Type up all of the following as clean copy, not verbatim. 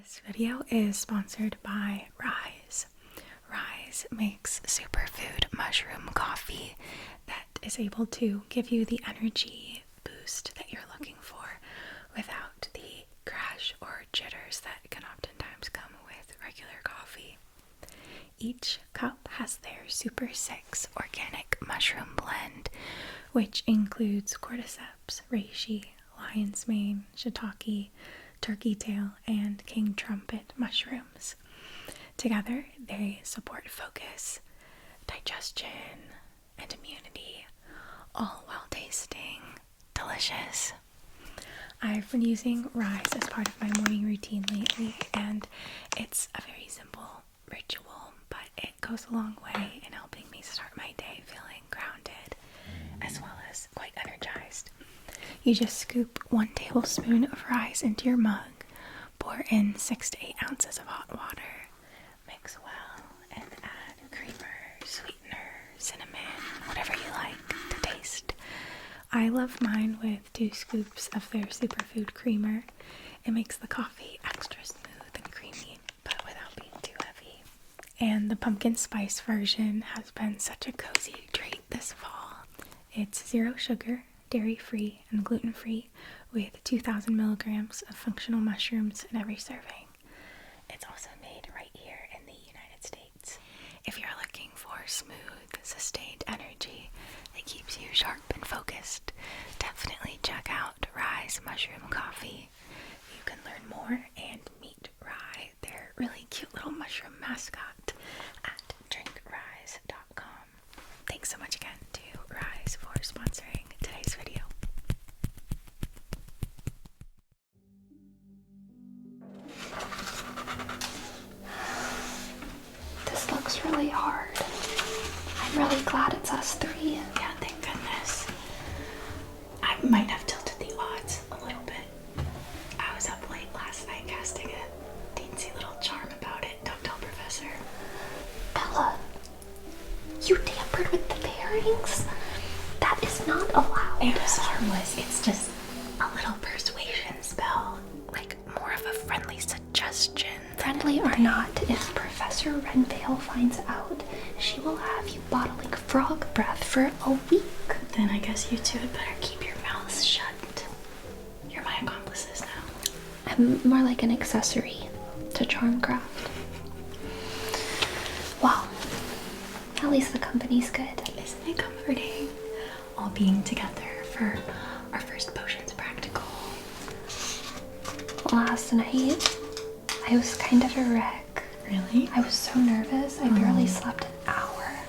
This video is sponsored by Rise. Rise makes superfood mushroom coffee that is able to give you the energy boost that you're looking for without the crash or jitters that can oftentimes come with regular coffee. Each cup has their Super 6 organic mushroom blend, which includes cordyceps, reishi, lion's mane, shiitake, turkey tail, and king trumpet mushrooms. Together, they support focus, digestion, and immunity, all while tasting delicious. I've been using Rise as part of my morning routine lately, and it's a very simple ritual, but it goes a long way in helping me start my day feeling grounded as well as quite energized. You just scoop 1 tablespoon of Rise into your mug, pour in 6 to 8 ounces of hot water, mix well, and add creamer, sweetener, cinnamon, whatever you like to taste. I love mine with 2 scoops of their superfood creamer. It makes the coffee extra smooth and creamy, but without being too heavy. And the pumpkin spice version has been such a cozy treat this fall. It's 0 sugar, dairy-free, and gluten-free, with 2,000 milligrams of functional mushrooms in every serving. It's also made right here in the United States. If you're looking for smooth, sustained energy that keeps you sharp and focused, definitely check out Rise Mushroom Coffee. You can learn more and meet Rye, their really cute little mushroom mascot, at drinkrise.com. Thanks so much again to Rise for sponsoring today's video. This looks really hard. I'm really glad it's us 3. Yeah, thank goodness. I might have tilted the odds a little bit. I was up late last night casting a teensy little charm about it. Don't tell Professor. Bella, you tampered with the pairings? That is not allowed. It was harmless. It's just a little persuasion spell. Like more of a friendly suggestion. Friendly or not, if Professor Renvale finds out, she will have you bottling frog breath for a week. Then I guess you two had better keep your mouths shut. You're my accomplices now. I'm more like an accessory to Charmcraft. Well, at least the company's good. Isn't it comforting? All being together for our first potions practical. Last night, I was kind of a wreck. Really? I was so nervous, I barely slept an hour.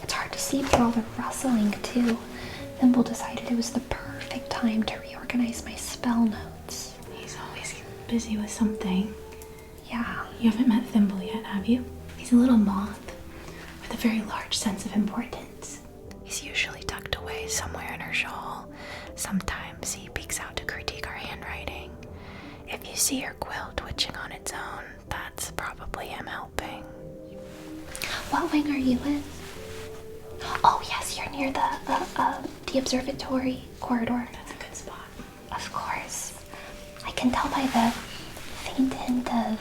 It's hard to sleep through all the rustling, too. Thimble decided it was the perfect time to reorganize my spell notes. He's always busy with something. Yeah. You haven't met Thimble yet, have you? He's a little moth with a very large sense of importance. He's usually tucked away somewhere in her shawl. Sometimes he peeks out to critique our handwriting. If you see her quill twitching on its own, that's probably him helping. What wing are you in? Oh yes, you're near the observatory corridor. That's a good spot. Of course. I can tell by the faint hint of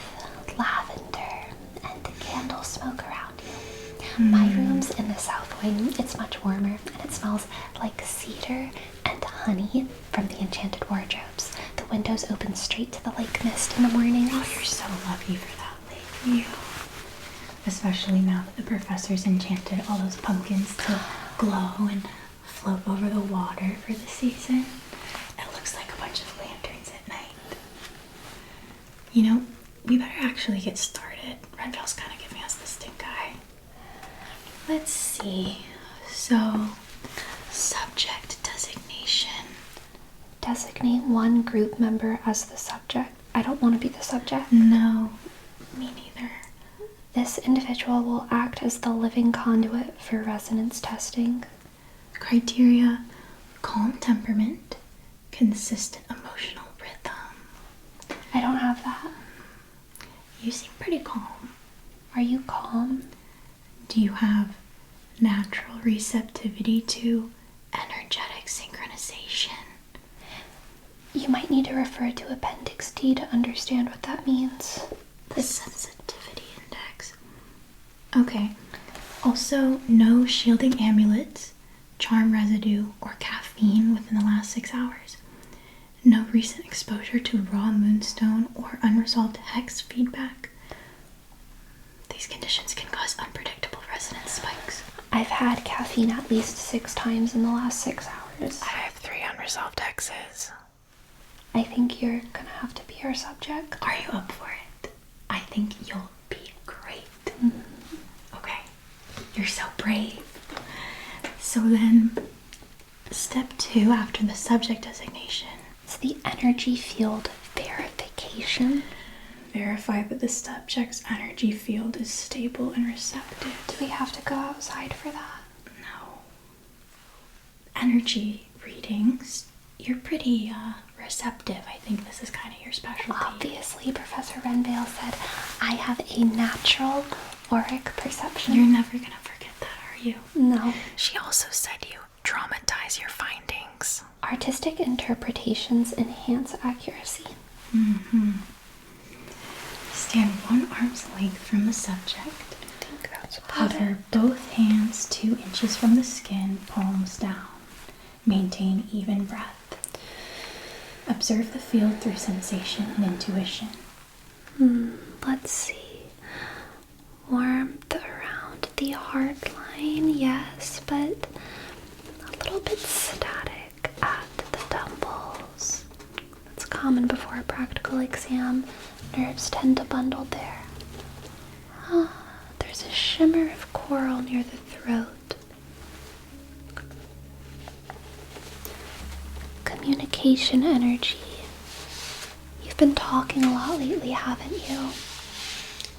lavender and candle smoke around you. My room's in the south wing. It's much warmer, and it smells like cedar and honey from the enchanted wardrobes. The windows open straight to the lake mist in the mornings. Oh, you're so lucky for that, lady. Yeah. Especially now that the professor's enchanted all those pumpkins to glow and float over the water for the season. It looks like a bunch of lanterns at night. You know, we better actually get started. Renville's kind of giving us the stink eye. Let's see. So, subject designation. Designate one group member as the subject. I don't want to be the subject. No, me neither. This individual will act as the living conduit for resonance testing. Criteria: calm temperament, consistent emotional rhythm. I don't have that. You seem pretty calm. Are you calm? Do you have natural receptivity to energetic synchronization? You might need to refer to Appendix D to understand what that means. The sensitivity index. Okay. Also, no shielding amulets, charm residue, or caffeine within the last 6 hours. No recent exposure to raw moonstone or unresolved hex feedback. These conditions can cause unpredictable resonance spikes. I've had caffeine at least 6 times in the last 6 hours. I have 3 unresolved hexes. I think you're gonna have to be our subject. Are you up for it? I think you'll be great. Okay. You're so brave. So then, step 2 after the subject designation. It's the energy field verification. Verify that the subject's energy field is stable and receptive. Do we have to go outside for that? No. Energy readings. You're pretty receptive. I think this is kind of your specialty. Obviously, Professor Renvale said I have a natural auric perception. You're never gonna forget that, are you? No. She also said you dramatize your findings. Artistic interpretations enhance accuracy. Stand 1 arm's length from the subject. I think that's about Hover both hands 2 inches from the skin, palms down. Maintain even breath. Observe the field through sensation and intuition. Let's see. Warmth around the heart line, yes, but a little bit static at the temples. It's common before a practical exam. Nerves tend to bundle there. There's a shimmer of coral near the throat. Communication energy. You've been talking a lot lately, haven't you?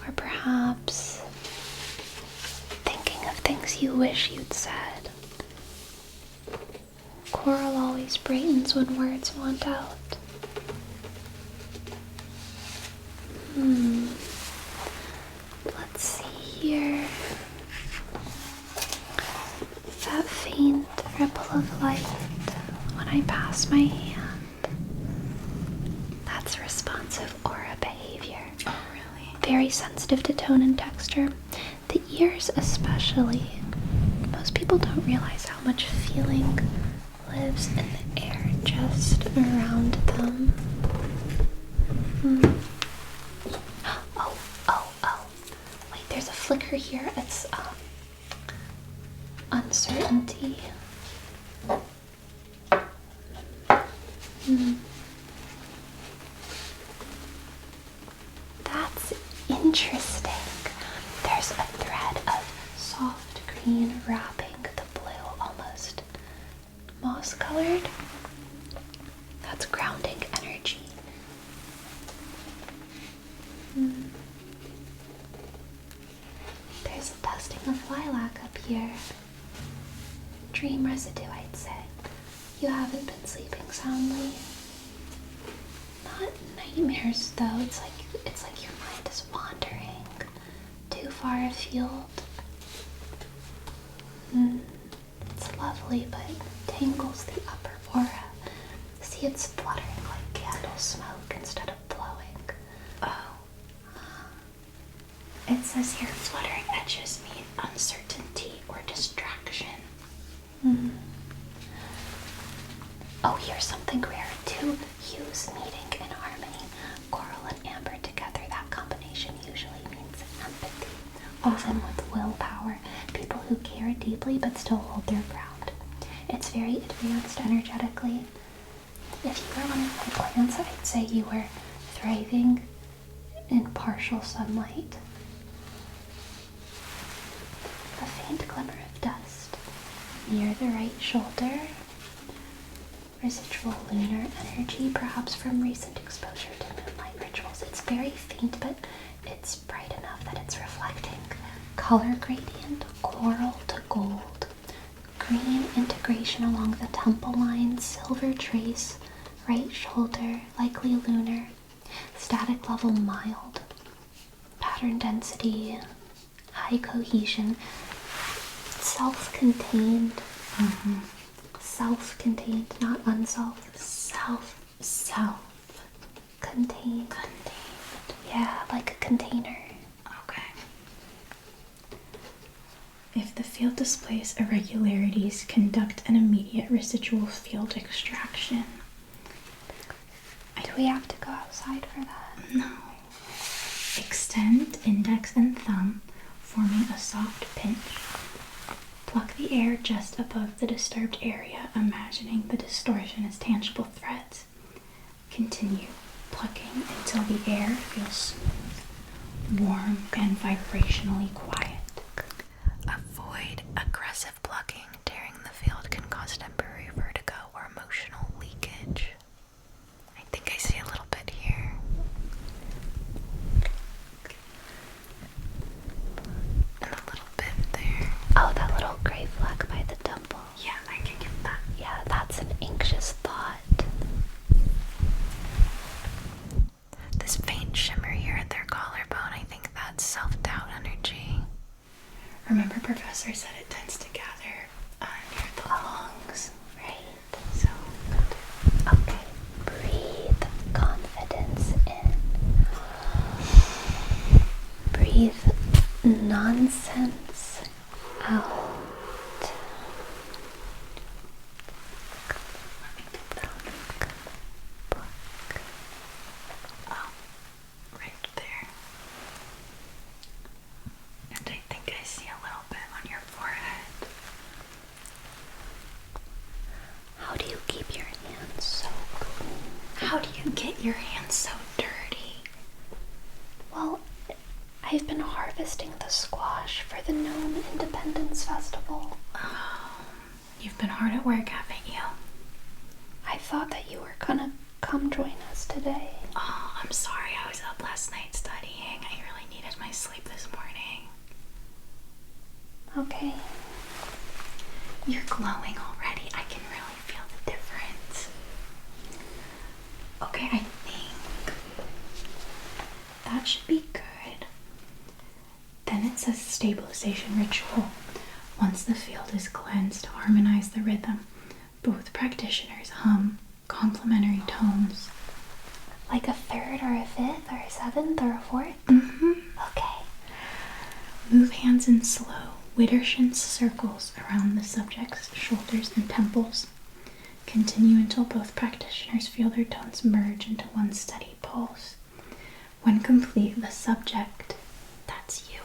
Or perhaps thinking of things you wish you'd said. Coral always brightens when words want out. Let's see here. That faint ripple of light when I pass my hand. That's responsive aura behavior. Oh, really? Very sensitive to tone and texture. The ears especially. Most people don't realize how much feeling lives in the air just around them. Oh. Wait, there's a flicker here. It's uncertainty. That's interesting. There's a thread of soft green wrapping the blue, almost moss colored. That's grounding energy. There's a dusting of lilac up here. Dream residue, I'd say. You haven't been sleeping soundly. Not nightmares though. It's like your mind is wandering too far afield. It's lovely, but tangles the upper aura. See, it's fluttering like candle smoke instead of blowing. Oh. It says here fluttering edges mean uncertainty or distraction. Oh, here's something rare. 2 hues meeting in harmony. Coral and amber together. That combination usually means empathy. Often with willpower. People who care deeply but still hold their ground. It's very advanced energetically. If you were one of my plants, I'd say you were thriving in partial sunlight. A faint glimmer of dust near the right shoulder. Residual lunar energy, perhaps from recent exposure to moonlight rituals. It's very faint, but it's bright enough that it's reflecting. Color gradient, coral to gold. Green integration along the temple line, silver trace, right shoulder, likely lunar. Static level mild. Pattern density, high cohesion. Self-contained. Self-contained, not unself. Self Self-contained. Yeah, like a container. Okay. If the field displays irregularities, conduct an immediate residual field extraction. Do we have to go outside for that? No. Extend index and thumb, forming a soft pinch. Pluck the air just above the disturbed area, imagining the distortion as tangible threads. Continue plucking until the air feels smooth, warm, and vibrationally quiet. Avoid aggressive plucking. Tearing the field can cause temporary vertigo or emotional leakage. I think I see a little bit here. And a little bit there. Oh, that little gray fleck by the temple. Yeah, I can get that. Yeah, that's an anxious thought. This faint shimmer here at their collarbone, I think that's self-doubt energy. Remember, Professor said it tends to gather near the lungs. Right. So, Okay. Breathe confidence in. Breathe nonsense out. right there. And I think I see a little bit on your forehead. How do you keep your hands so clean? How do you get your hands so dirty? Well, I've been harvesting the squash for the Gnome Independence Festival. Oh, you've been hard at work, haven't you? I thought that you were gonna come join us today. Oh, I'm sorry. I was up last night studying. I really needed my sleep this morning. Okay. You're glowing already. I can really feel the difference. Okay, I think that should be good. Then it says stabilization ritual. Once the field is cleansed, harmonize the rhythm. Both practitioners hum complementary tones. Like a third or a fifth or a seventh or a fourth? Mm-hmm. Okay. Move hands in slow, Widdershins circles around the subject's shoulders and temples. Continue until both practitioners feel their tones merge into one steady pulse. When complete, the subject, that's you,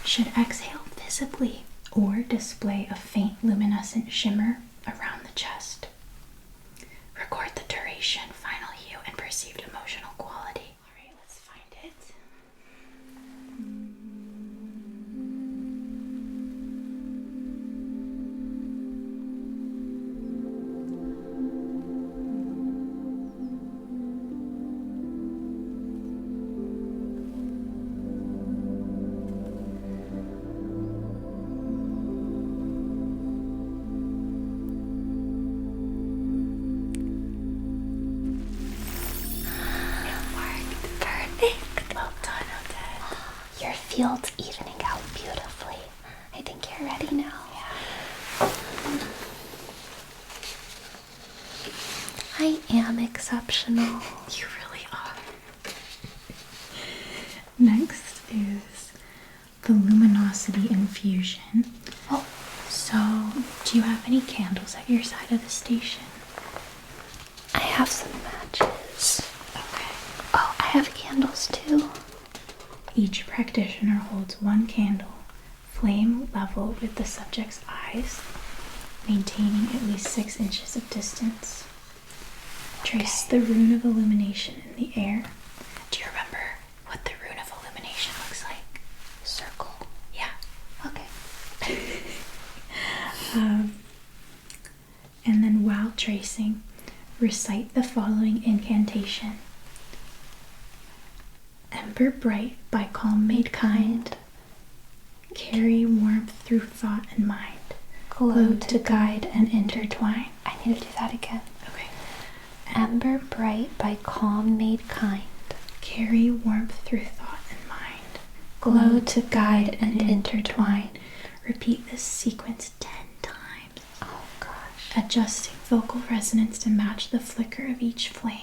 should exhale visibly or display a faint luminescent shimmer around the chest. Record the duration, final hue, and perceived emotional quality. Alright, let's find it. Perfect. Well done, Odette. Your field's evening out beautifully. I think you're ready now. I am exceptional. You really are. Next is the luminosity infusion. Oh, So, do you have any candles at your side of the station? I have some matches. Okay. Oh, I have candles too. Each practitioner holds one candle, flame level with the subject's eyes, maintaining at least 6 inches of distance. Trace the rune of illumination in the air. Do you remember what the rune of illumination looks like? Circle. Yeah. Okay. And then while tracing, recite the following incantation. Ember bright by calm made kind, carry warmth through thought and mind, glow to guide and intertwine. I need to do that again. Okay. Ember bright by calm made kind, Carry warmth through thought and mind, glow to guide and intertwine. Repeat this sequence 10 times, Oh gosh. adjusting vocal resonance to match the flicker of each flame.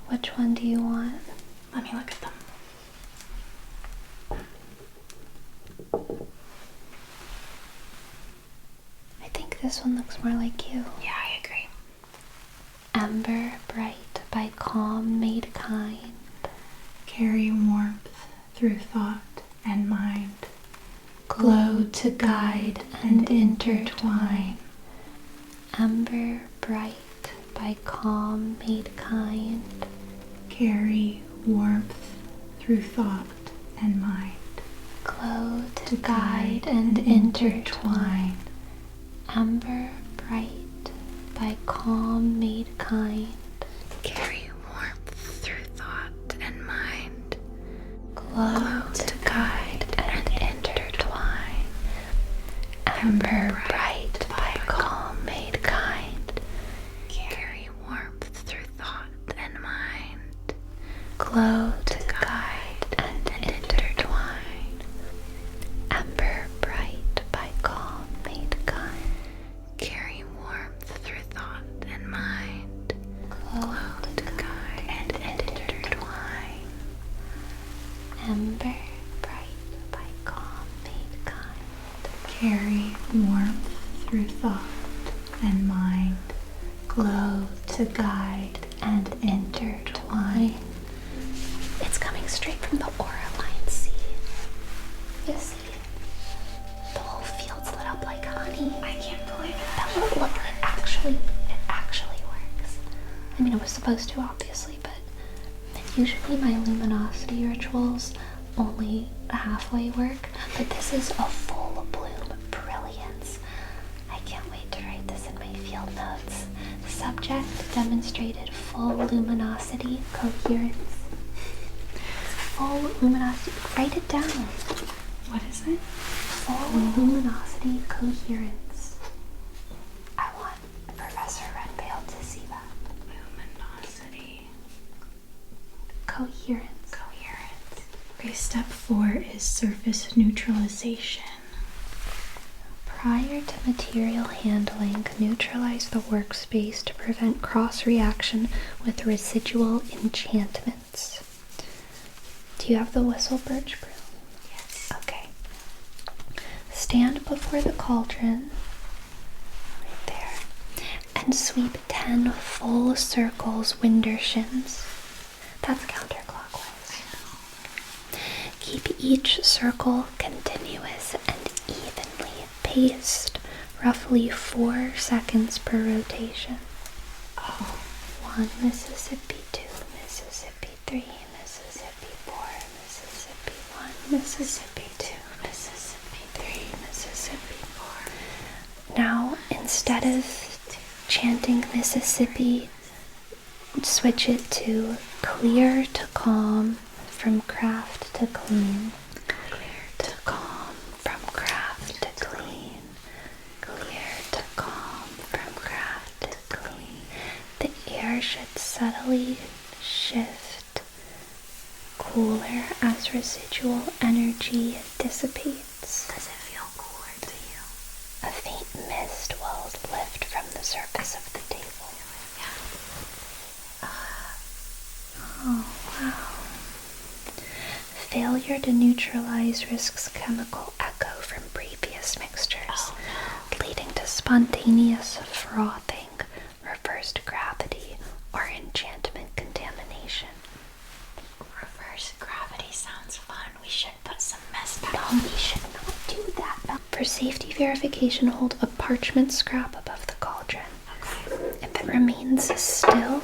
Which one do you want? Let me look at them. I think this one looks more like you. Yeah, I agree. Ember bright by calm made kind. Carry warmth through thought and mind. Glow to guide and intertwine. Ember bright by calm made kind. Carry warmth through thought and mind. Glow to guide and intertwine. Ember bright by calm made kind. Carry warmth through thought and mind. Glow to guide and intertwine. Ember bright by calm made kind. Carry warmth through thought and mind. Glow to guide and intertwine. Ember bright by calm made kind. Carry warmth through thought and mind. Glow to guide and intertwine. Ember bright by calm made kind. Carry warmth through thought and mind. Glow to guide and intertwine. It's coming straight from the aura line, see? You see? The whole field's lit up like honey. I can't believe it. Look, it actually works. I mean, it was supposed to, obviously, but usually my luminosity rituals only halfway work, but this is a full bloom brilliance. I can't wait to write this in my field notes. Subject demonstrated full luminosity coherence. Full luminosity. Write it down. What is it? Full luminosity coherence. I want Professor Redveil to see that. Luminosity. Coherence. Okay, step 4 is surface neutralization. Prior to material handling, neutralize the workspace to prevent cross-reaction with residual enchantments. Do you have the whistle birch broom? Yes. Okay. Stand before the cauldron, right there, and sweep 10 full circles Windershins. That's counterclockwise. Keep each circle continuous and evenly paced, roughly 4 seconds per rotation. Oh. 1 Mississippi, 2 Mississippi, 3 Mississippi, 4 Mississippi, 1 Mississippi, 2 Mississippi, 3 Mississippi, 4. Now, instead of chanting Mississippi, switch it to clear to calm, from craft to clean. Clear to calm, from craft to clean. Clear to calm, from craft to clean. The air should subtly shift cooler as residual energy dissipates. Does it feel cooler to you? A faint mist will lift from the surface of the table. Yeah. Oh, wow. Failure to neutralize risks chemical echo from previous mixtures, leading to spontaneous frothing, reversed gravity, or enchantment contamination. Reverse gravity sounds fun. We should put some mess back. No, we should not do that. For safety verification, hold a parchment scrap above the cauldron. Okay. If it remains still,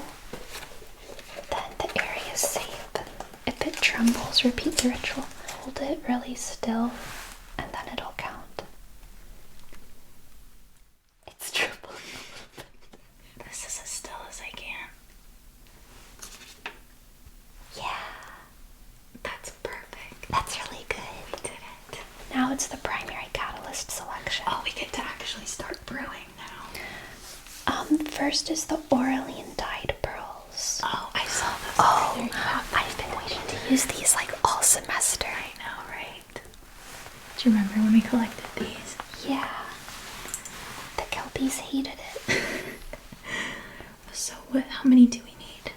then the area is safe. If it trembles, repeat the ritual. Hold it really still, and then it'll count. It's trembling. This is as still as I can. Yeah. That's perfect. That's really good. We did it. Now it's the primary catalyst selection. Oh, we get to actually start brewing now. First is the Auraline dyed pearls. Oh, I've there you have it. I've been waiting to use these like all semester. I know, right? Do you remember when we collected these? Yeah. The Kelpies hated it. So how many do we need?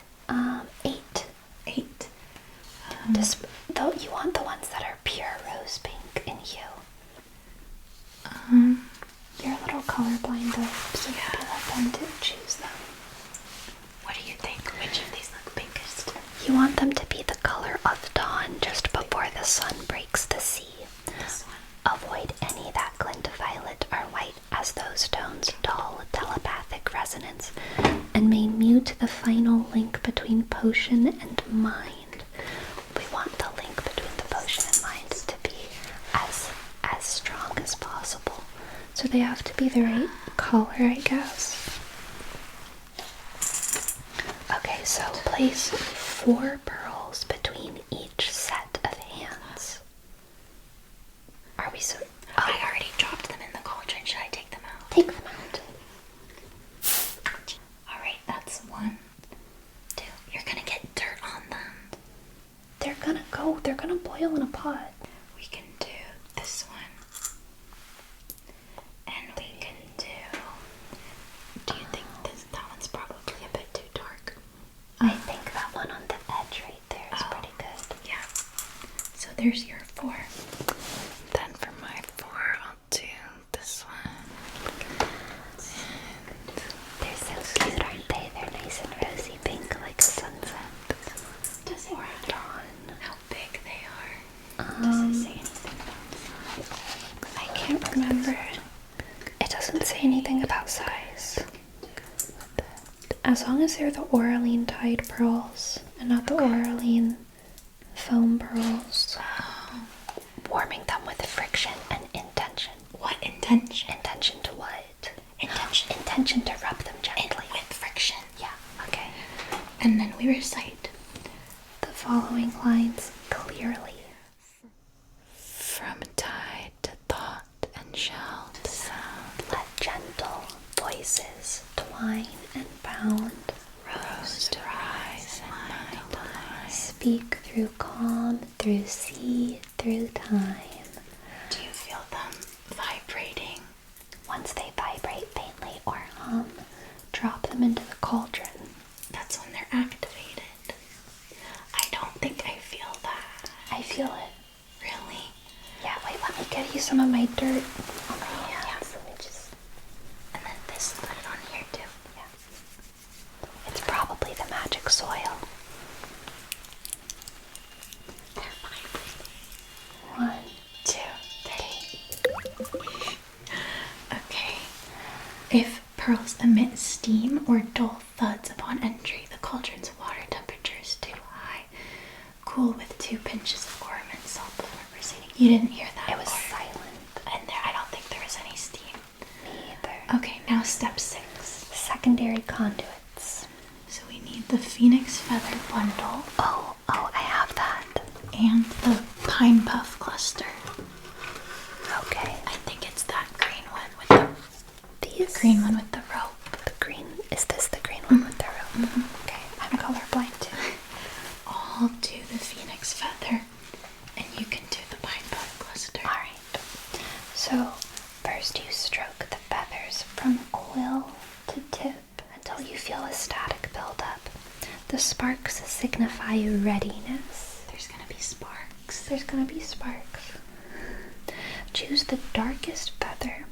8. 8. Though you want the ones that are pure rose pink in hue. You're a little colorblind though, so yeah. you let them to choose them. What do you think? Which of these look pinkest? You want them to be the color of dawn just before the sun breaks the sea. This one. Avoid any that glint violet or white, as those tones dull telepathic resonance and may mute the final link between potion and mind. We want the link between the potion and mind to be as strong as possible. So they have to be the right color, I guess. Okay, so place 4 pearls between each set of hands. Are we so... I already dropped them in the cauldron. Should I take them out? Take them out. Alright, that's 1, 2. You're gonna get dirt on them. They're gonna boil in a pot. We can do this one. And we can do... Do you think that one's probably a bit too dark? I think that one on the edge right there is pretty good. Yeah. So there's your 4. Then for my 4, I'll do this one. They're so cute, aren't they? They're nice and rosy pink like a sunset. Does it Dawn. how big they are? Does it say anything about size? I can't remember. It doesn't say anything about size. As long as they're the Auraline Tide pearls and not the Auraline foam pearls. Warming them with friction and intention. What intention? Intention to what? Intention. Intention to rub them gently. With friction. Yeah, okay. And then we recite The following lines clearly. from tide to thought and shell to sound. Let gentle voices twine and bound. Rose to rise and mind to line. Speak through calm, through sea, through time. Do you feel them vibrating? Once they vibrate faintly or hum, drop them into the cauldron. That's when they're activated. I don't think I feel that. I feel it. Really? Yeah, wait, let me get you some of my dirt on my hands. Yeah. Let me just... And then this, put it on here too. Yeah. It's probably the magic soil. They're vibrating. 1, 2, 3. Okay. If pearls emit steam or dull thuds upon entry, the cauldron's water temperature is too high. Cool with 2 pinches of ornament salt before proceeding. You didn't hear that? It was or- silent. And there, I don't think there was any steam. Me either. Okay, now step 6. Secondary conduits. So we need the phoenix feather bundle Oh, I have that. and the pine puff cluster. Okay. I think it's that green one with the These? green one with the rope. The green, is this the green one with the rope? Okay, I'm colorblind too. I'll do the phoenix feather, and you can do the pine puff cluster. Alright. So, first you stroke the feathers from quill to tip until you feel a static build up. The sparks signify readiness. There's gonna be sparks. There's gonna be sparks. Choose the darkest feather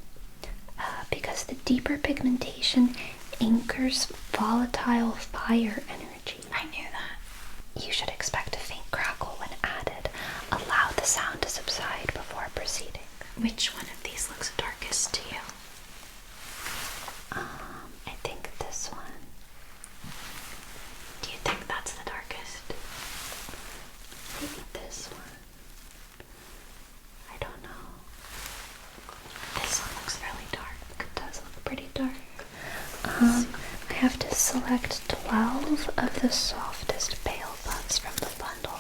because the deeper pigmentation anchors volatile fire energy. I knew that. You should expect a faint crackle when added. Allow the sound to subside before proceeding. Which one of these looks darkest to you? I think this one. Do you think that's the darkest? Maybe this one. I don't know. This one looks really dark. It does look pretty dark. I have to select 12 of the softest pale puffs from the bundle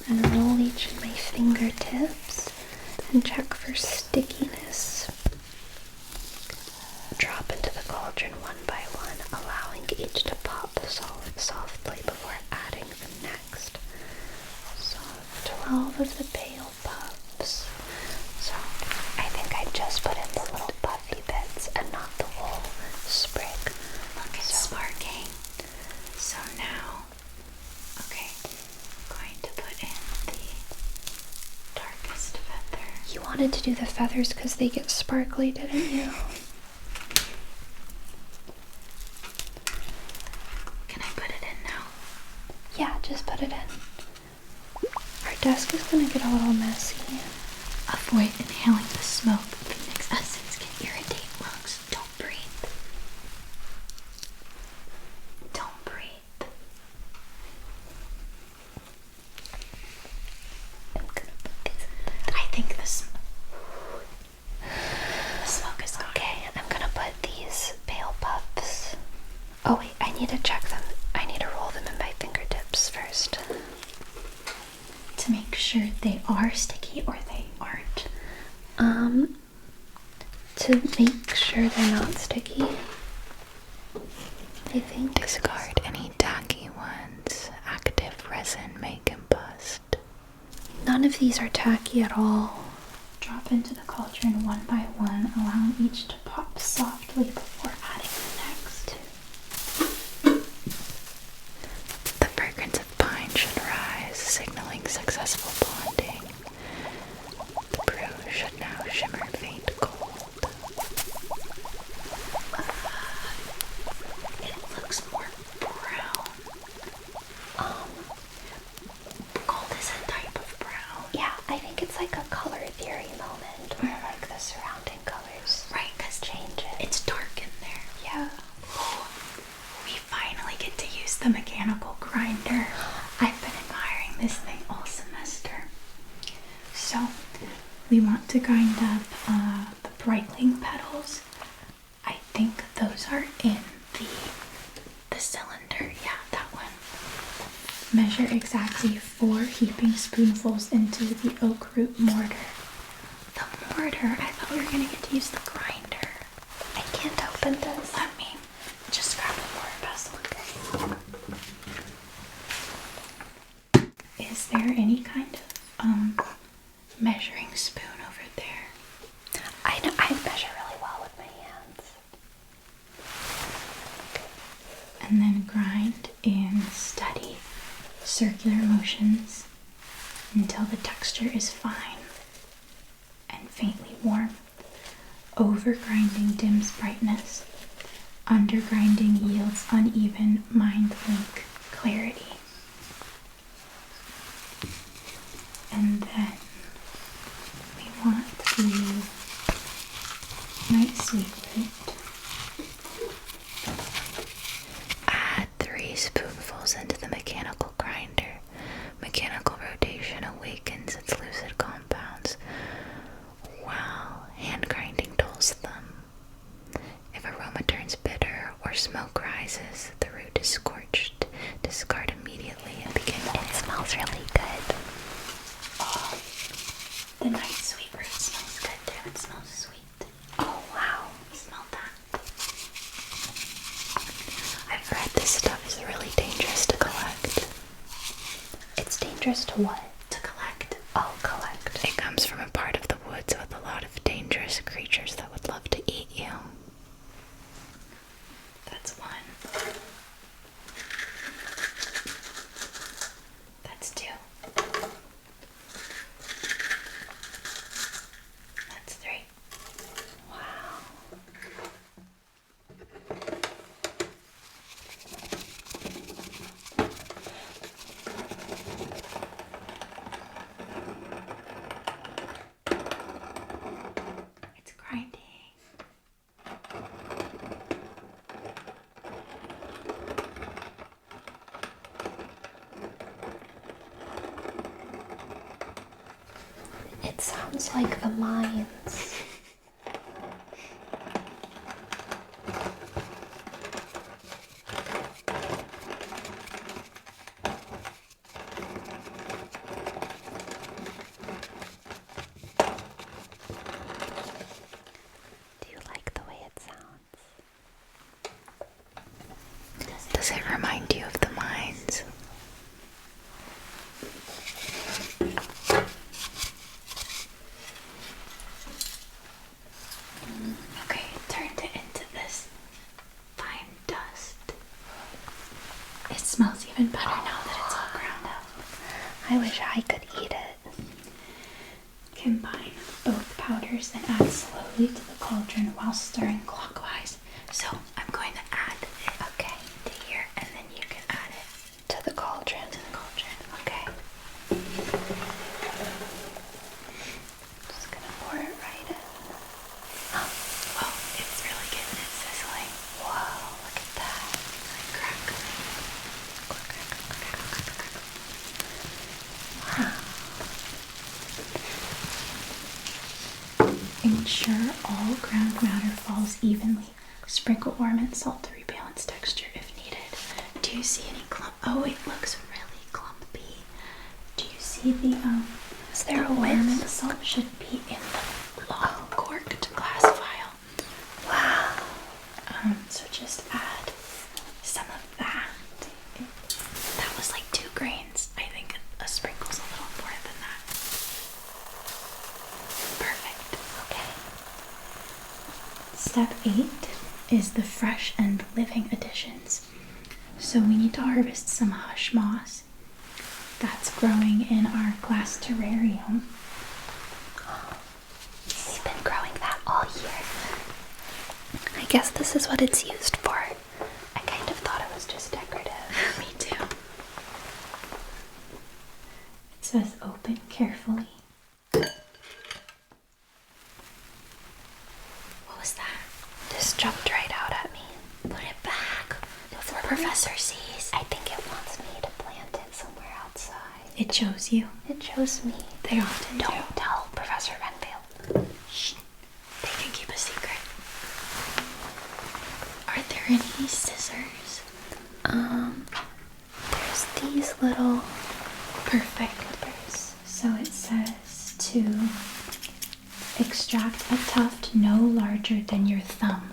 and roll each in my fingertips and check for stickiness. Drop into the cauldron one by one, allowing each to pop softly before adding 12 of the pale puffs. So I think I just put in the little puffy bits and not the whole sprig. Look, it's sparking. So now, okay, I'm going to put in the darkest feather. You wanted to do the feathers because they get sparkly, didn't you? Can I put it in now? Yeah, just put it in. Our desk is gonna get a little messy. Avoid inhaling the smoke. Phoenix essence can irritate lungs. Don't breathe. Don't breathe. I'm gonna put these. I think the smoke is gone. Okay, I'm gonna put these pale puffs. Oh wait, I need to check them. I need to roll them in my fingertips first. To make sure they are sticky or they aren't. To make sure they're not sticky, I think. Discard any tacky ones. Active resin may combust. None of these are tacky at all. Drop into the cauldron one by one, allowing each to pop softly before adding the next. The fragrance of pine should rise, signaling successful bonding. The brew should now shimmer faint gold. It looks more brown. Gold is a type of brown. Yeah, I think it's like a color theory moment where like the surrounding colors Right, because change it. it's dark in there. Yeah. We finally get to use the mechanical grinder. I've been admiring this thing all semester. So, we want to grind up the Breitling petals. I think those are in the cylinder. Yeah, that one. Measure exactly 4 heaping spoonfuls into the oak root mortar. The mortar? I thought we were going to get to use the grinder. I can't open this. Let me just grab a mortar pestle. Is there any kind of measuring spoon over there? I know I measure really well with my hands. And then grind in steady circular motions until the texture is fine and faintly warm. Over grinding dims brightness. Under grinding yields uneven mind link clarity. And then we want the night sweet root. Add 3 spoonfuls into the mechanical grinder. Mechanical rotation awakens its lucid compounds, while hand grinding dulls them. If aroma turns bitter or smoke rises, the root is scorched. Discard immediately and begin oil. It smells really good. Oh, the night sweet root smells good too. It smells sweet. Oh wow. Smell that. I've read this stuff is really dangerous to collect. It's dangerous to what? To collect. Oh, collect. It comes from a part of the woods with a lot of dangerous creatures that would love to eat you. That's one. That's 2. That's 3. Wow. It's grinding. It sounds like the mines. Do you like the way it sounds? Does it remind you of the mines? I wish I could eat it. Combine both powders and add slowly to the cauldron while stirring clockwise. So I'm going to add it to here, and then you can add it To the cauldron. Okay. Just gonna pour it right in. Oh, it's really getting it sizzling. Whoa, look at that. Like crackling. Ensure all ground matter falls evenly. Sprinkle warm and salt to rebalance texture if needed. Do you see any clump? Oh, it looks really clumpy. Do you see the Is there a warm whisk? and salt should be in the long corked glass vial. Wow. So just add some of that. That was like 2 grains. I think a sprinkle's a little more than that. Perfect. Okay. Step 8 is the fresh and living additions. So we need to harvest some hush moss that's growing in our glass terrarium. We've been growing that all year. I guess this is what it's used for. I kind of thought it was just decorative. Me too. It says open carefully. What was that? This jumped right out at me. Put it back before Professor sees. I think it wants me to plant it somewhere outside. It chose you. It chose me. They often Don't tell Professor Renville. Shh. They can keep a secret. Are there any scissors? There's these little Perfect. So it says to extract a tuft no larger than your thumb.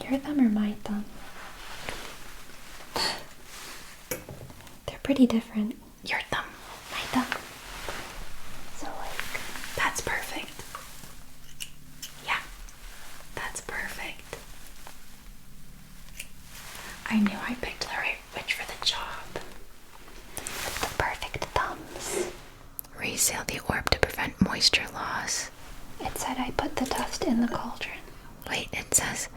Your thumb or my thumb? They're pretty different. Your thumb. My thumb. So like, That's perfect. Yeah. That's perfect. I knew I picked the right witch for the job. the perfect thumbs. Reseal the orb to prevent moisture loss. It said I put the dust in the cauldron. Wait, it says,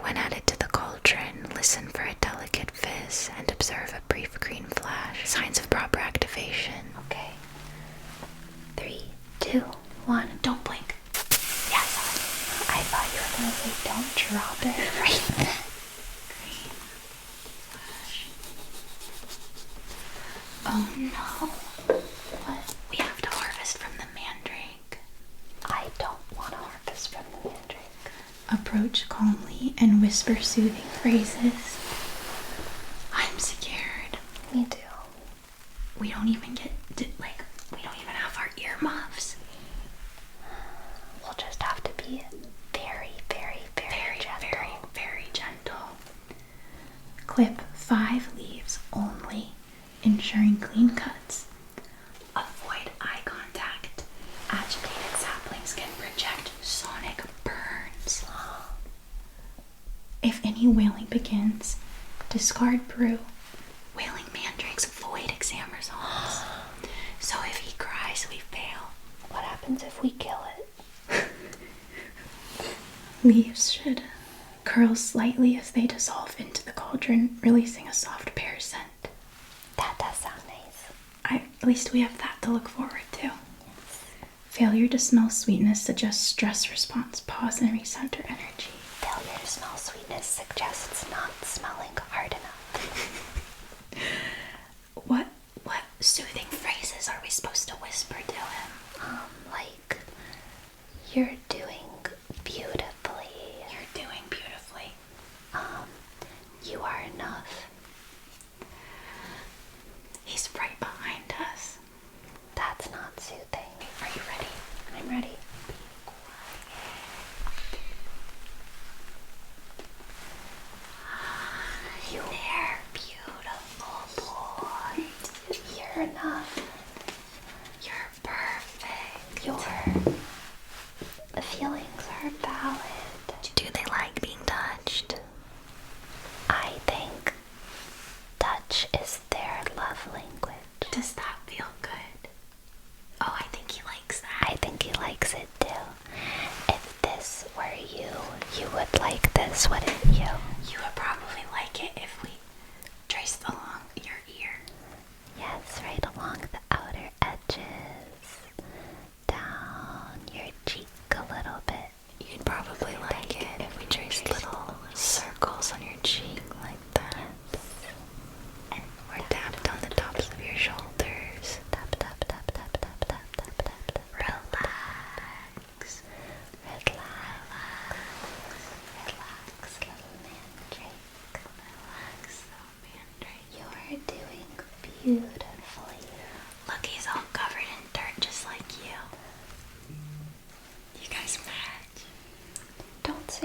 when added to the cauldron, listen for a delicate fizz and observe a brief green flash. Signs of proper activation. Okay. 3, 2, 1. Don't blink. Yes. I thought you were gonna say don't drop it right then. Green flash. Oh no. What? We have to harvest from the mandrake. I don't want to harvest from the mandrake. Approach calmly and whisper soothing phrases. I'm scared. Me too. We don't even get we don't even have our earmuffs. We'll just have to be very, very, very gentle. Very, very gentle. Clip 5 leaves only, ensuring clean cuts. Avoid eye contact. Agitated saplings can project sonic burns. If any wailing begins, discard brew. Wailing mandrakes void exam results. So if he cries, we fail. What happens if we kill it? Leaves should curl slightly as they dissolve into the cauldron, releasing a soft pear scent. That does sound nice. At least we have that to look forward to. Failure to smell sweetness suggests stress response. Pause and recenter energy. Failure to smell sweetness suggests not smelling hard enough. What soothing phrases are we supposed to whisper to him? Like, you're doing beautifully. You're doing beautifully. You are enough. He's right behind us. That's not soothing. Are you ready? I'm ready. You there, beautiful boy. You're enough. You're perfect. The feelings are valid. Do they like being touched? I think touch is their love language.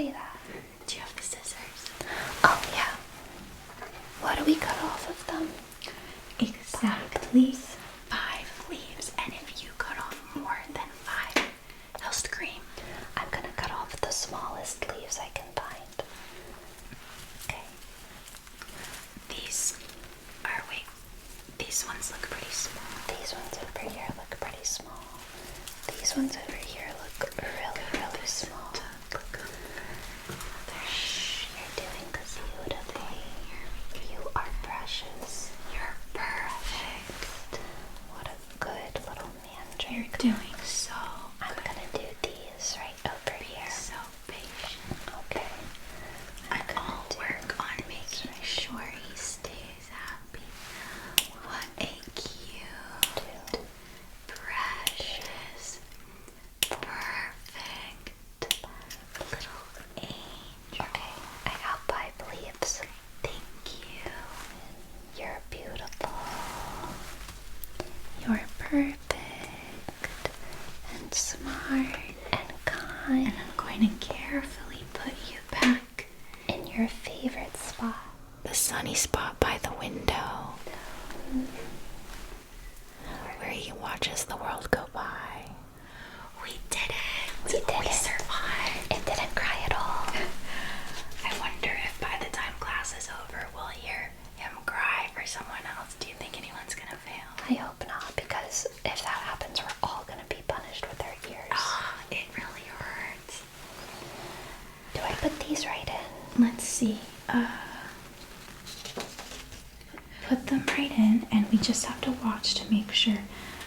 say that. Do you have the scissors? Oh, yeah. What do we cut off of them? Exactly 5 leaves. And if you cut off more than 5, he'll scream. I'm gonna cut off the smallest leaves I can find. Okay. These ones look pretty small. These ones over here look pretty small. These ones over here look really, really small. Shh, you're doing beautifully. You are precious. You're perfect. What a good little mandrake. You're doing so I'm gonna do these right over here. so patient. Okay. I'll work on making sure he stays happy. What a cute, precious, perfect little angel. Okay, I got 5 leaves. Thank you. You're beautiful. You're perfect And smart and kind. and I'm going to carefully put you back In your favorite spot. the sunny spot by the window where he watches the world go by. We did it. We did it. Survived. It didn't cry at all. I wonder if by the time class is over, we'll hear him cry for someone else. Do you think anyone's gonna fail? I hope not, because if that happens, we're all gonna be punished with our ears. Ah, it really hurts. Do I put these right in? Let's see. Put them right in, and we just have to watch to make sure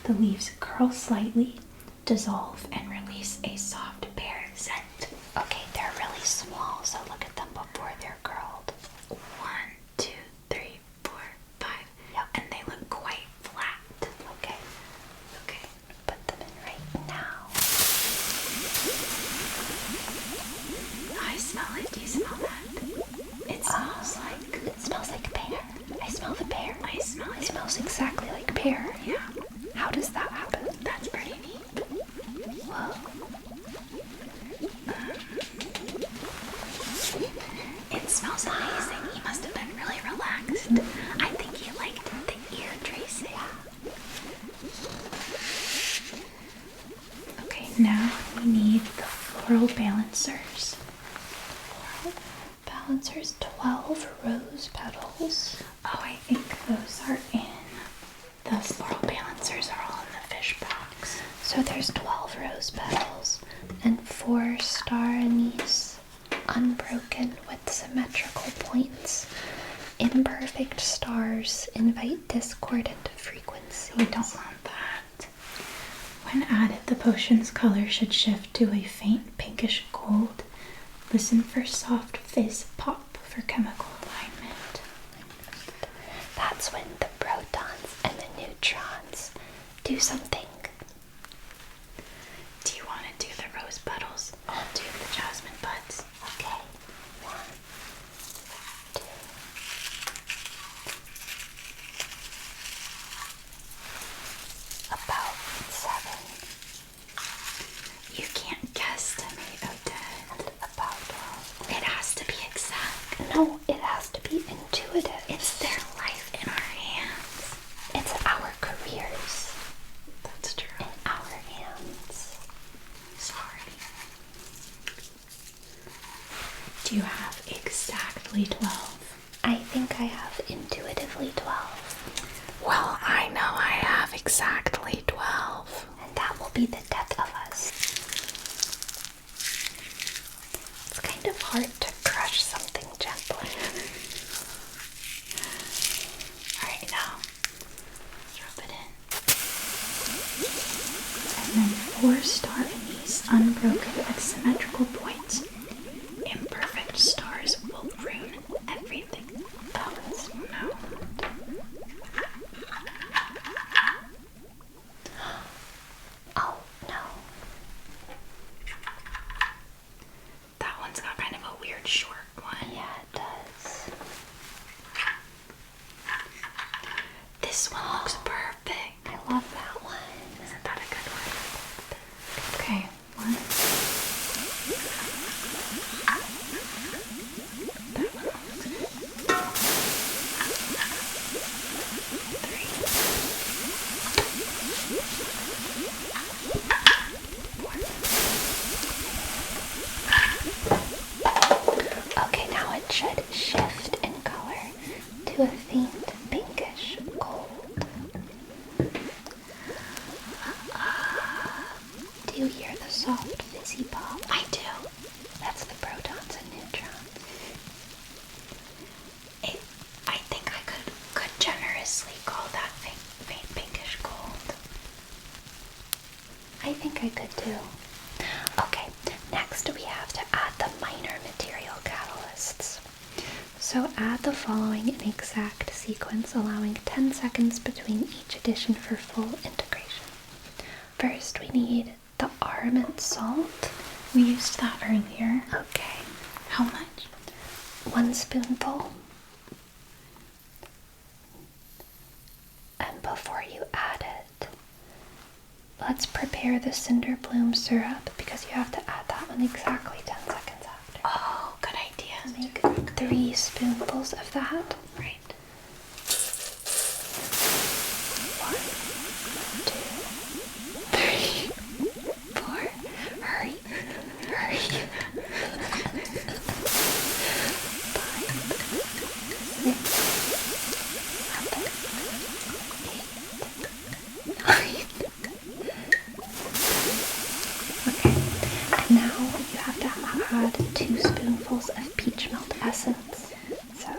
the leaves curl slightly, dissolve, and release a soft pear scent. Okay, they're really small, so look at them before they're curled. 1, 2, 3, 4, 5. Yep. And they look quite flat. Okay, Okay. put them in right now. I smell it. Do you smell that? It smells like. It smells like pear. I smell the pear. I smell It it. smells exactly like pear. Yeah, How does that happen? that's pretty neat. Whoa. It smells amazing. He must have been really relaxed. I think he liked the ear tracing. Okay, now we need the floral balancers. Balancers, 12 rose petals. Oh, I think those are in. The floral balancers are all in the fish box. So there's 12 rose petals and 4 star anise, unbroken with symmetrical points. Imperfect stars invite discordant frequencies. We don't want that. When added, the potion's color should shift to a faint pinkish gold. Listen for soft fizz pop for chemical alignment. That's when the protons and the neutrons do something. Do you want to do the rose petals? I'll do the jasmine buds. Okay. 1, 2. About 7. You can't guess tomato dead. And about 12. It has to be exact. No, it has to be intuitive. It's their life in our hands. It's our careers That's true. in our hands. Sorry. Do you have exactly 12? I think I have intuitively 12. Well, I know I have exactly 12. And that will be the death of us. It's kind of hard to crush something gently. Alright, now drop it in. And then 4 star anise, unbroken with symmetrical points. Imperfect stars will ruin everything. Oh, no. Oh, no. That one's got kind of a weird short one. Yeah, it does. This one looks perfect. I love that one. Isn't that a good one? Okay, 1. soft fizzy pop? I do. That's the protons and neutrons. I think I could generously call that faint pinkish gold. I think I could too. Okay, next we have to add the minor material catalysts. So add the following in exact sequence, allowing 10 seconds between each addition for full integration. First, we need the armament salt. We used that earlier. Okay. How much? 1 spoonful. And before you add it, let's prepare the cinder bloom syrup because you have to add that one exactly 10 seconds after. Oh, good idea. Make 3 spoonfuls of that. Right. 1, 2, 3, 4. Hurry. 5, 6, 7, 8, 9. Okay, and now you have to add 2 spoonfuls of peach melt essence. So,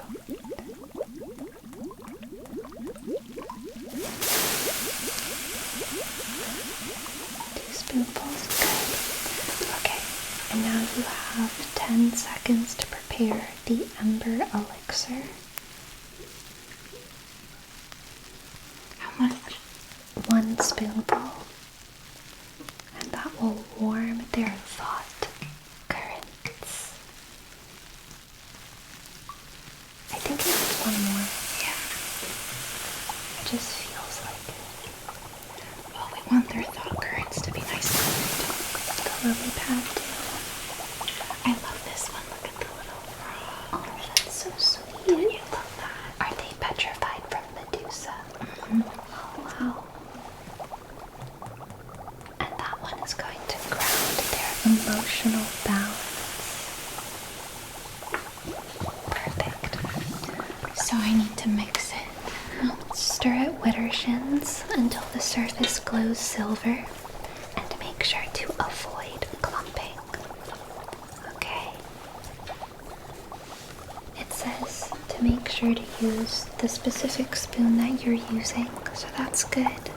2 spoonfuls, good. Okay, and now you have 10 seconds to prepare the ember elixir. How much? 1 spoonful. And that will warm their thought currents. I think it needs 1 more. Yeah. It just feels like it. Well, we want their thought currents to be nice and cold. The lily pad too. I love this one. Look at the little frog. Oh, that's so sweet. Don't you love that? Are they petrified from Medusa? Mm-hmm. Oh, wow. And that one is going to ground their emotional balance. Perfect. So I need to mix it. Stir it widdershins until the surface glows silver, and make sure to avoid clumping. Okay? It says to make sure to use the specific spoon that you're using, so that's good.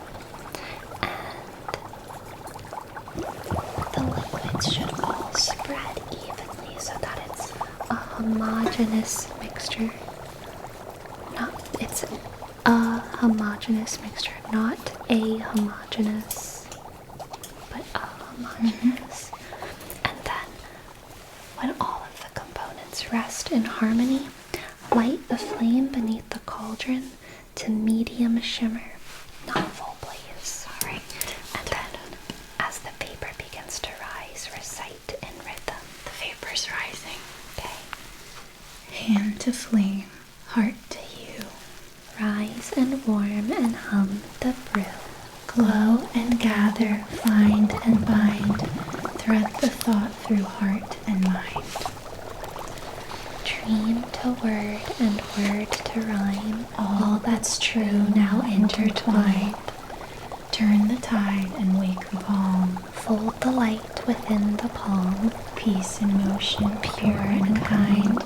The liquids should all spread evenly so that it's a homogeneous mixture. It's a homogeneous mixture, not a homogeneous, but a homogeneous. And then, when all of the components rest in harmony, light the flame beneath the cauldron to medium shimmer, not full blaze. Alright. And then, as the vapor begins to rise, recite in rhythm. The vapor's rising. Okay. Hand to flame, heart to you. Rise and warm and hum the brew. Glow and gather, find and bind. Thread the thought through heart and mind. Dream to word and word to rhyme. All that's true now intertwined. Turn the tide and wake the calm. Fold the light within the palm. Peace in motion, pure and kind.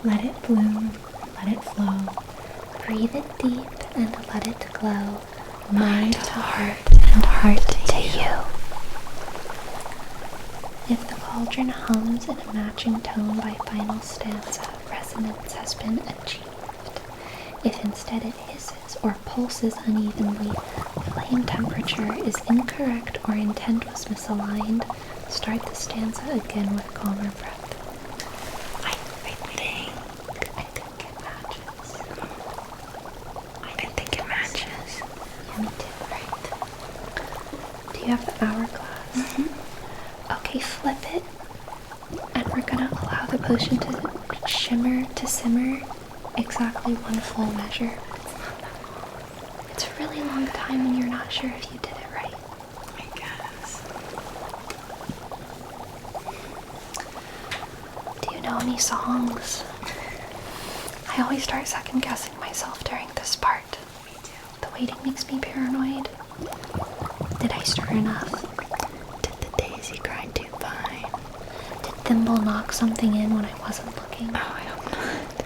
Let it bloom, let it flow. Breathe it deep and let it glow. Mind to heart and heart to you. If the cauldron hums in a matching tone by final stanza, resonance has been achieved. If instead it hisses or pulses unevenly, flame temperature is incorrect or intent was misaligned, start the stanza again with calmer breath. I think it matches. I think it matches. Yeah, me too. Right. Do you have the hourglass? Mm-hmm. Okay, flip it. And we're gonna allow the potion to simmer exactly 1 full measure. It's a really long time when you're not sure if you did it right. I guess. Do you know any songs? I always start second guessing myself during this part. Me too. The waiting makes me paranoid. Did I stir enough? Did the days Is he crying too fine? Did Thimble knock something in when I wasn't looking? Oh, I hope not.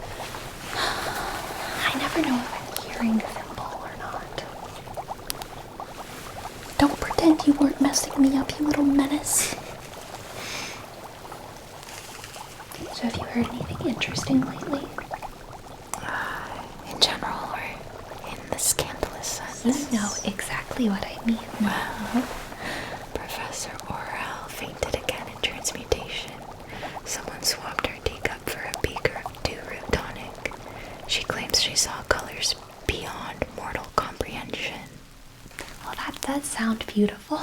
I never know if I'm hearing Thimble or not. Don't pretend you weren't messing me up, you little menace. So have you heard anything interesting lately? In general, or in the scandalous sense? You know exactly what I mean. Well, Professor Orel fainted again in transmutation. Someone swapped her teacup for a beaker of 2-root tonic. She claims she saw colors beyond mortal comprehension. Well, that does sound beautiful.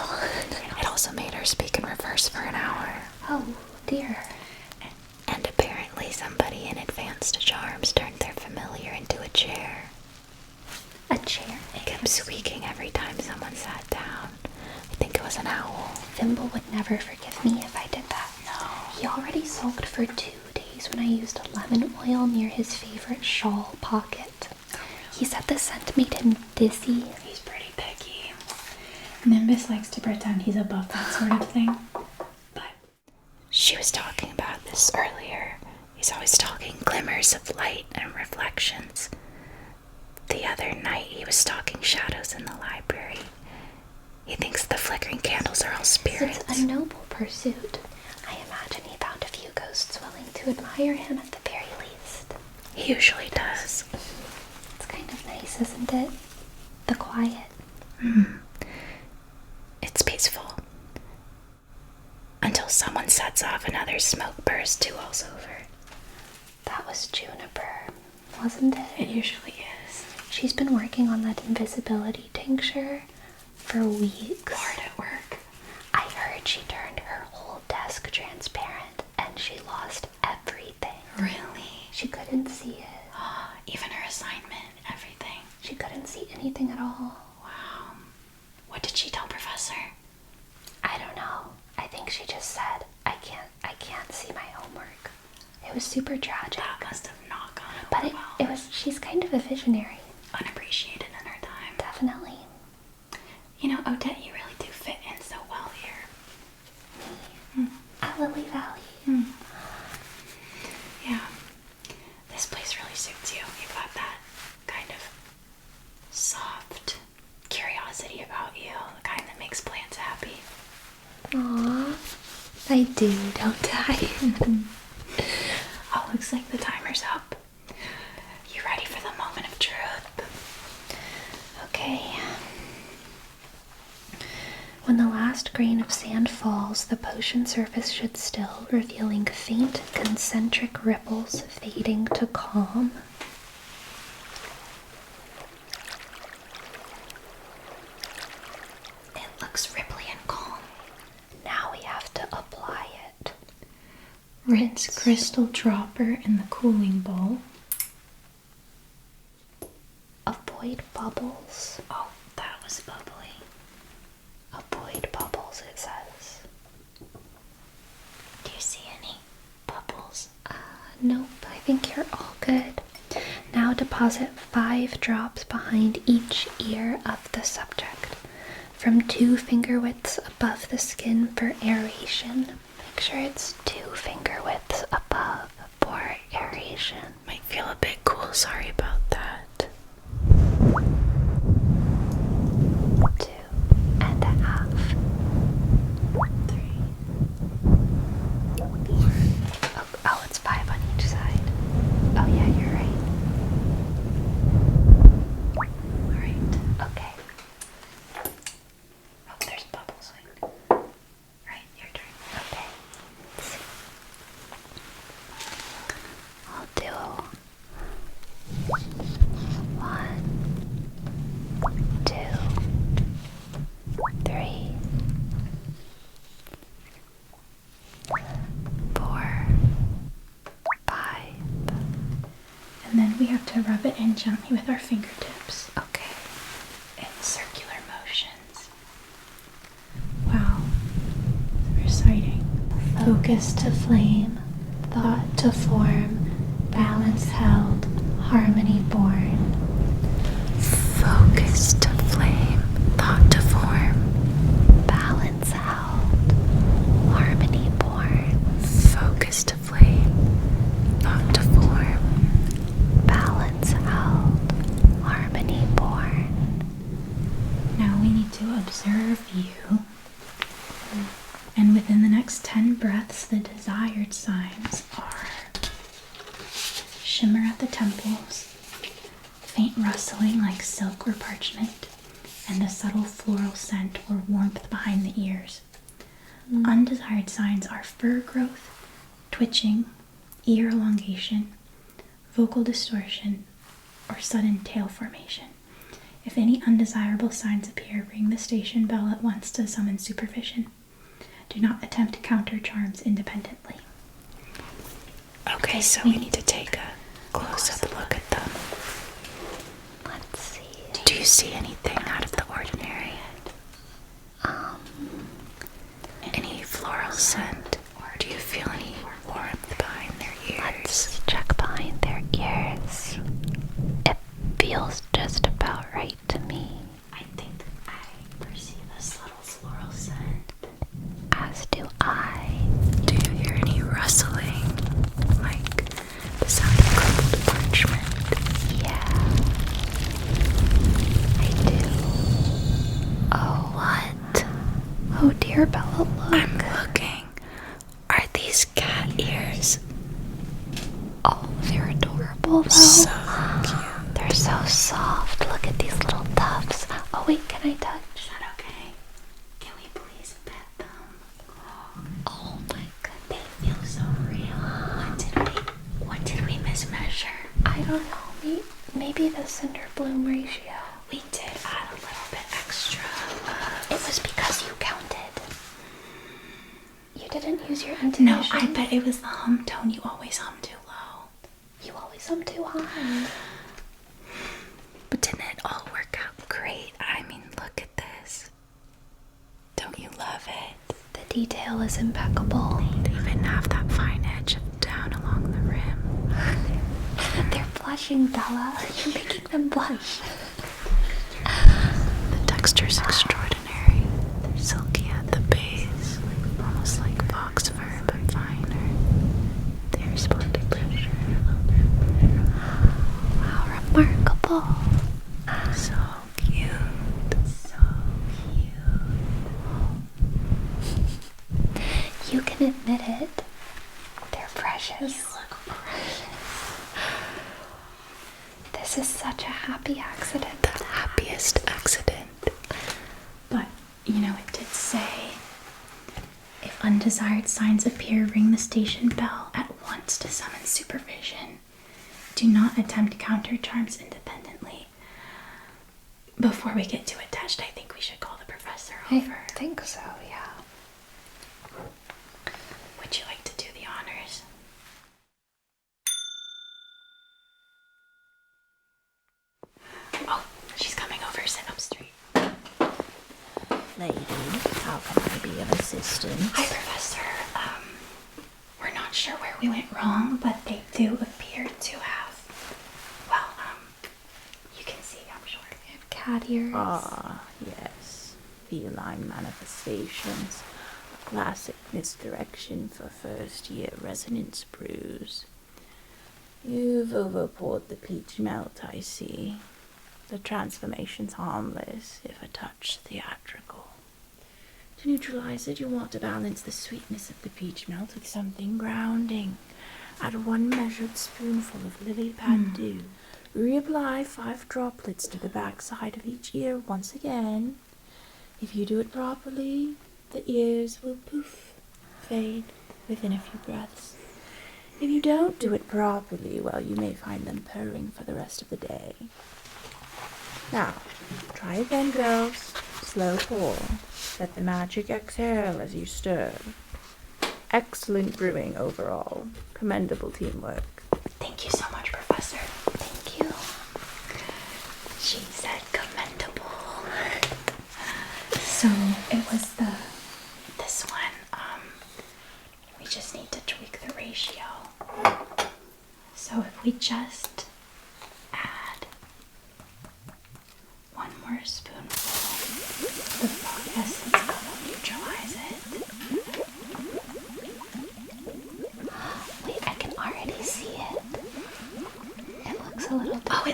It also made her speak in reverse for an hour. Oh, dear. And apparently somebody in advanced charms turned their familiar into a chair. A chair? It kept squeaking every time someone sat down. I think it was an owl. Thimble would never forgive me if I did that. No. He already sulked for 2 days when I used lemon oil near his favorite shawl pocket. He said the scent made him dizzy. He's pretty picky. Nimbus likes to pretend he's above that sort of thing. But she was talking about this earlier. He's always talking glimmers of light and reflections. The other night he was stalking shadows in the library. He thinks the flickering candles are all spirits. It's a noble pursuit. I imagine he found a few ghosts willing to admire him at the very least. He usually does. It's kind of nice, isn't it? The quiet. It's peaceful. Until someone sets off another smoke burst 2 walls over. That was Juniper, wasn't it? It usually is. She's been working on that invisibility tincture for weeks. Hard at work. I heard she turned her whole desk transparent and she lost everything. Really? She couldn't see it. Even her assignment, everything. She couldn't see anything at all. Wow. What did she tell Professor? I don't know. I think she just said, I can't see my homework. It was super tragic. That must have not gone But over well. it was, she's kind of a visionary. Unappreciated in her time. Definitely. You know, Odette, you really do fit in so well here. At Lily Valley. Yeah. This place really suits you. You've got that kind of soft curiosity about you, the kind that makes plants happy. Aww. I do, don't I? Oh, looks like the timer's up. You ready for the moment of truth? Okay. When the last grain of sand falls, the potion surface should still, revealing faint concentric ripples fading to calm. It looks ripply and calm. Now we have to apply it. Rinse crystal dropper in the cooling bowl. Avoid bubbles. Oh, that was bubbly. Avoid bubbles, it says. Do you see any bubbles? Nope, I think you're all good. Now deposit 5 drops behind each ear of the subject, from 2 finger widths above the skin for aeration. Make sure it's 2 finger widths above for aeration. Might feel a bit cool, sorry about that. 2.5. 3. Oh, it's 5 on each side. Oh yeah, you're right. Alright. Okay. Oh, there's bubbles. Right, your turn. Okay. I'll do 1, 2, 3, 4, 5. And then we have to rub it in gently with our fingertips. Okay. In circular motions. Wow. Reciting. Focus to flame, thought to form, balance held, harmony born. Focus to flame, thought to form. Balance held, next 10 breaths, the desired signs are shimmer at the temples, faint rustling like silk or parchment, and a subtle floral scent or warmth behind the ears. Undesired signs are fur growth, twitching, ear elongation, vocal distortion, or sudden tail formation. If any undesirable signs appear, ring the station bell at once to summon supervision. Do not attempt to counter charms independently. Okay, so we need to take a close-up look at them. Let's see. Do you see anything out of the ordinary? Any floral scent? Or do you feel any warmth behind their ears? Let's check behind their ears. It feels just about right to me. I think I perceive a subtle floral scent. As do I. Do you hear any rustling? Like the sound of crumpled parchment? Yeah. I do. Oh, what? Oh dear, Bella, look. I'm looking. Are these cat ears? Oh, they're adorable, though. So cute. They're so soft. Look at these little tufts. Oh, wait, can I touch? Is that okay? Can we please pet them? Oh my goodness. They feel so real. What did we mismeasure? I don't know. Maybe the cinder bloom ratio. We did add a little bit extra. It was because you counted. You didn't use your intonation. No, I bet it was the hum tone. You always hum too low. You always hum too high. But didn't it all work out great? I mean, look at this. Don't you love it? The detail is impeccable. They even have that fine edge of down along the rim. They're blushing, Bella. You're making them blush. The texture's extraordinary. They're silky at the base, almost like fox fur, but finer. They're splendid. Wow, remarkable. So cute. So cute. You can admit it. They're precious. You look precious. This is such a happy accident. The happiest accident. But, you know, it did say, if undesired signs appear, ring the station bell at once to summon supervision. Do not attempt counter charms independently. Before we get too attached, I think we should call the professor over. I think so, yeah. Would you like to do the honors? Oh, she's coming over. Sit up straight. Lady, how can I be of assistance? Hi, Professor. We're not sure where we went wrong, but they do appear to have, well, you can see, I'm sure. They have cat ears. Ah, yes. Feline manifestations. A classic misdirection for first-year resonance brews. You've overpoured the peach melt, I see. The transformation's harmless, if a touch theatrical. To neutralize it, you want to balance the sweetness of the peach melt with something grounding. Add 1 measured spoonful of lily pad dew. Reapply 5 droplets to the backside of each ear once again. If you do it properly, the ears will poof, fade within a few breaths. If you don't do it properly, well, you may find them purring for the rest of the day. Now, try again, girls. Slow pour. Let the magic exhale as you stir. Excellent brewing overall. Commendable teamwork. Thank you so much, Professor. Thank you. She said commendable. So it was this one. We just need to tweak the ratio. So if we just add 1 more spoonful, the frog essence will neutralize it. Wait, I can already see it. It looks a little different. Oh,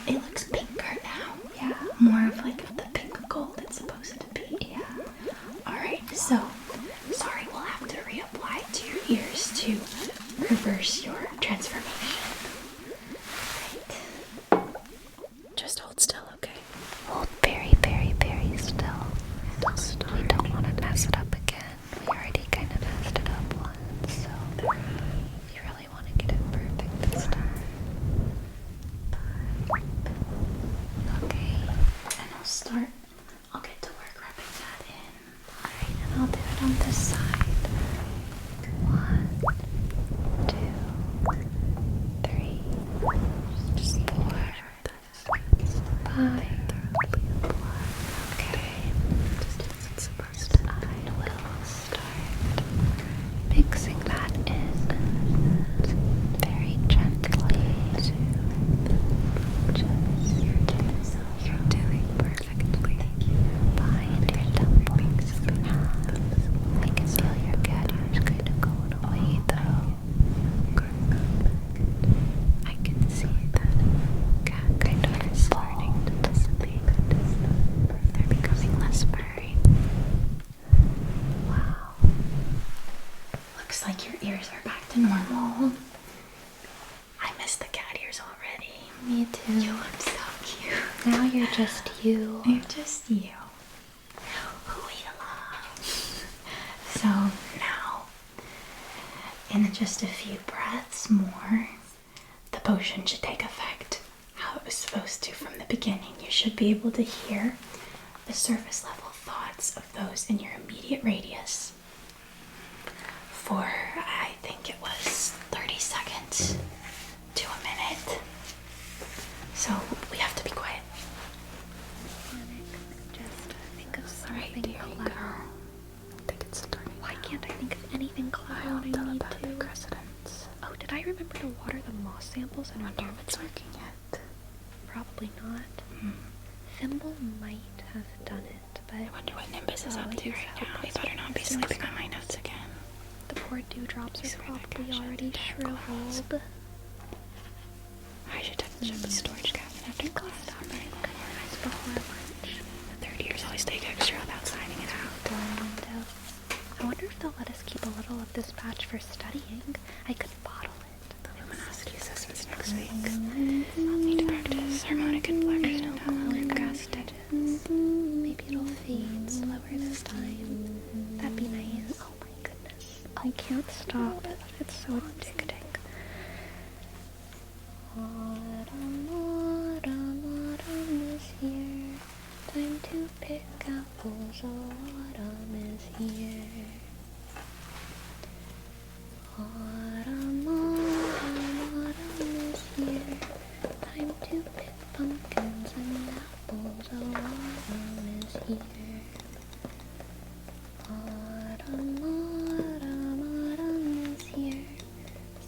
it looks pinker now. Yeah. More of like the pink gold it's supposed to be. Yeah. Alright, so sorry, we'll have apply it to your ears to reverse your transformation. Right. Just hold still, okay? Hold very, very, very still. We don't want to mess it up again. We already kind of messed it up once, so if you really want to get it perfect this time. Okay. And I'll get to work rubbing that in. Alright, and I'll do it on this side. 1, 2, 3, 4, 5. Okay. I will start mixing that in very gently. You're doing perfectly. Behind your temples. I can feel your cat ears kind of going away though. I can see that cat kind of starting to sleep. They're becoming less furry. Wow. Looks like your ears are back to normal. I miss the cat ears already. Me too. You look so cute. Now you're just you. You're just you. Who we love. So now, in just a few breaths more, the potion should take effect how it was supposed to from the beginning. You should be able to hear the surface level thoughts of those in your immediate radius for, I think it was 30 seconds to a minute. So we have to be quiet. Just think of Alright, something here you clever. go. I think it's starting. Why can't I think of anything clever Wild when I need telepathic to? resonance. Oh, did I remember to water the moss samples? I wonder if it's working yet. Probably not. Hmm. Thimble might have done it, but I wonder what Nimbus is Oh, up to he's right out now. He better not be doing sleeping on my notes again. the poor dewdrops He's are sort of probably catching already the dark clouds. shriveled. I should touch up the storage cabinet after class. Organized before lunch. The third years always take extra without signing it out. Window. I wonder if they'll let us keep a little of this batch for studying. I could bottle it. The luminosity assessment's next week. I'll need to practice harmonic inflection and halocast. Maybe it'll fade slower this time. That'd be nice. Oh my goodness. I can't stop. It's so addicting. Autumn, autumn, autumn is here. Time to pick apples. Autumn is here. Autumn, autumn, autumn is here. Time to pick pumpkins and apples. Autumn is here. Autumn, autumn, autumn is here.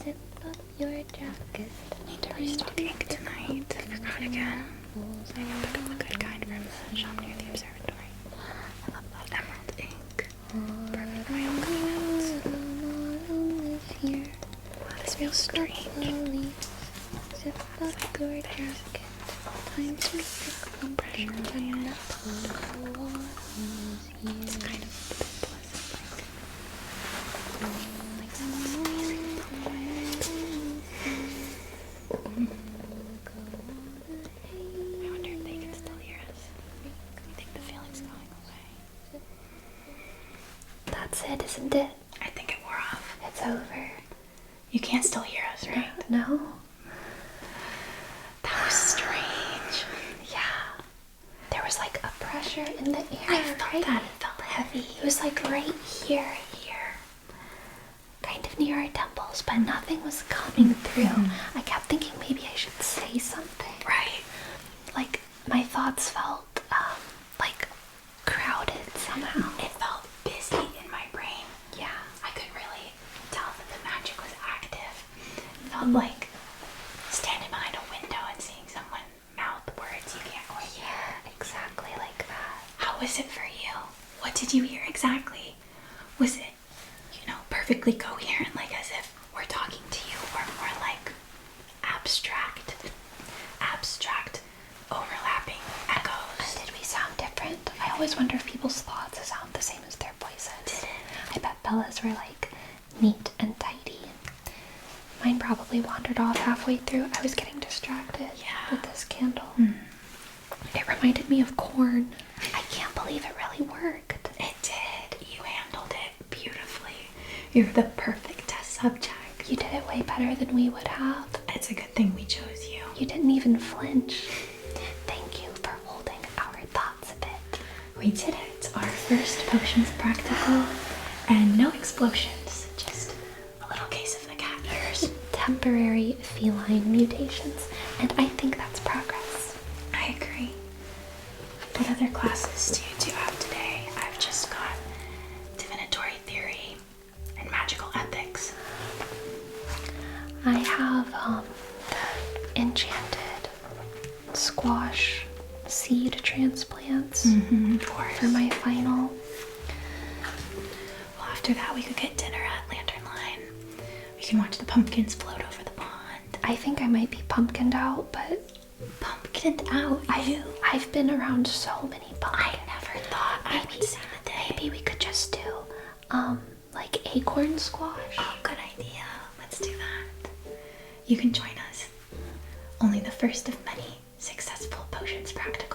Zip up your jacket. Need to restock ink tonight. I forgot again. Maybe I'll pick up the good kind from the shop near the observatory. I love that emerald ink. Perfect for my own cutouts. Autumn is here. Wow, this feels strange. Zip up your jacket. Time to pick pumpkins and apples. Autumn is here. It's kind of a bit pleasant, like I wonder if they can still hear us. I think the feeling's going away. That's it, isn't it? I think it wore off. It's over. You can't still hear us, right? No? That was strange. Yeah. There was like a pressure in the air. I felt right? that. It felt heavy. It was like right here. Kind of near our temples, but nothing was coming through. I kept thinking maybe I should say something. Right. Like my thoughts felt like crowded somehow. It felt busy in my brain. Yeah. I could really tell that the magic was active. It felt like standing behind a window and seeing someone mouth words you can't quite hear. Yeah, exactly like that. How was it for you? What did you hear exactly? Was it, perfectly coherent, like as if we're talking to you, or more like abstract, overlapping echoes? Did we sound different? I always wonder if people's thoughts sound the same as their voices. Did it? I bet Bella's were like neat and tidy. Mine probably wandered off halfway through. I was getting distracted with this candle. It reminded me of corn. I can't believe it really worked. It did. You handled it beautifully. You're the perfect test subject. You did it way better than we would have. It's a good thing we chose you. You didn't even flinch. Thank you for holding our thoughts a bit. We did it. Our first potions practical, and no explosions. Just a little case of the cat ears. Temporary feline mutations, and I think that's progress. I agree. What other classes do you have today? I've just got divinatory theory and magical ethics. I have the enchanted squash seed transplants for my final. Well, after that, we could get dinner at Lantern Line. We can watch the pumpkins float over the pond. I think I might be pumpkined out, but Pumpkined out? I've been around so many pumpkins. I never thought I would see the day. Maybe we could just do like acorn squash. Oh, good idea. Let's do that. You can join us. Only the first of many successful potions practicals.